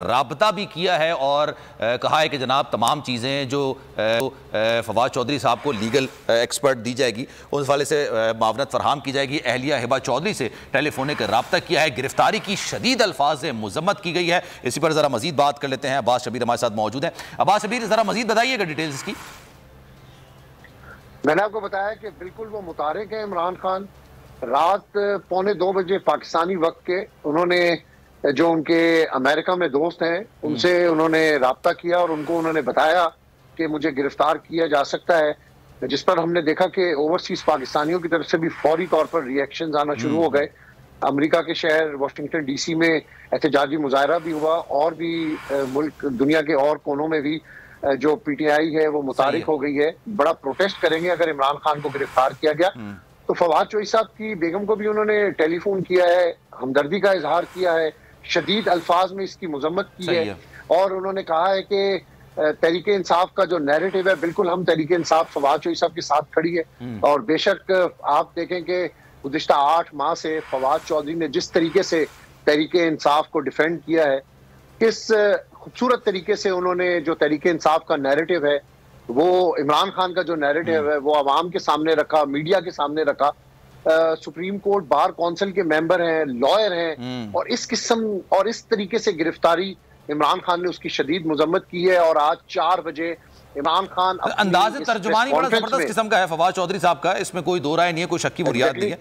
राब्ता भी किया है और कहा है कि जनाब तमाम चीज़ें जो फवाद चौधरी साहब को लीगल एक्सपर्ट दी जाएगी उस वाले से मावनत फरहम की जाएगी। अहलिया हिबा चौधरी से टेलीफोनिक राब्ता किया है। गिरफ्तारी की शदीद अल्फाज से मजम्मत की गई है। इसी पर ज़रा मजीद बात कर लेते हैं। अब्बास शबीर हमारे साथ मौजूद हैं। अब्बास शबीर, ज़रा मजीद बताइएगा डिटेल्स इसकी। मैंने आपको बताया कि बिल्कुल वो मुतारिक है इमरान खान। रात 1:45 बजे पाकिस्तानी वक्त के उन्होंने जो उनके अमेरिका में दोस्त हैं उनसे उन्होंने राब्ता किया और उनको उन्होंने बताया कि मुझे गिरफ्तार किया जा सकता है, जिस पर हमने देखा कि ओवरसीज पाकिस्तानियों की तरफ से भी फौरी तौर पर रिएक्शंस आना शुरू हो गए। अमेरिका के शहर वाशिंगटन डीसी में एहतजाजी मुजाहरा भी हुआ और भी मुल्क दुनिया के और कोनों में भी जो पीटीआई है वो मुतारिक हो गई है, बड़ा प्रोटेस्ट करेंगे अगर इमरान खान को गिरफ्तार किया गया। तो फवाद चौधरी साहब की बेगम को भी उन्होंने टेलीफोन किया है, हमदर्दी का इजहार किया है, शदीद अल्फाज में इसकी मजम्मत की है और उन्होंने कहा है कि तहरीक इंसाफ का जो नैरेटिव है बिल्कुल हम तहरीक इंसाफ फवाद चौधरी साहब के साथ खड़ी है। और बेशक आप देखें कि गुज़िश्ता 8 माह से फवाद चौधरी ने जिस तरीके से तहरीक इंसाफ को डिफेंड किया है, किस खूबसूरत तरीके से उन्होंने जो तहरीक इंसाफ का नैरेटिव है वो इमरान खान का जो नैरेटिव है वो आवाम के सामने रखा, मीडिया के सामने रखा। सुप्रीम कोर्ट बार काउंसिल के मेंबर हैं, लॉयर हैं और इस किस्म और इस तरीके से गिरफ्तारी इमरान खान ने उसकी शदीद मजम्मत की है। और आज 4 बजे इमरान खान अंदाज़ तर्जुमानी बड़ा जबरदस्त किस्म का है फवाद चौधरी साहब का, इसमें कोई दो राय नहीं है, कोई शक की बुनियाद नहीं है।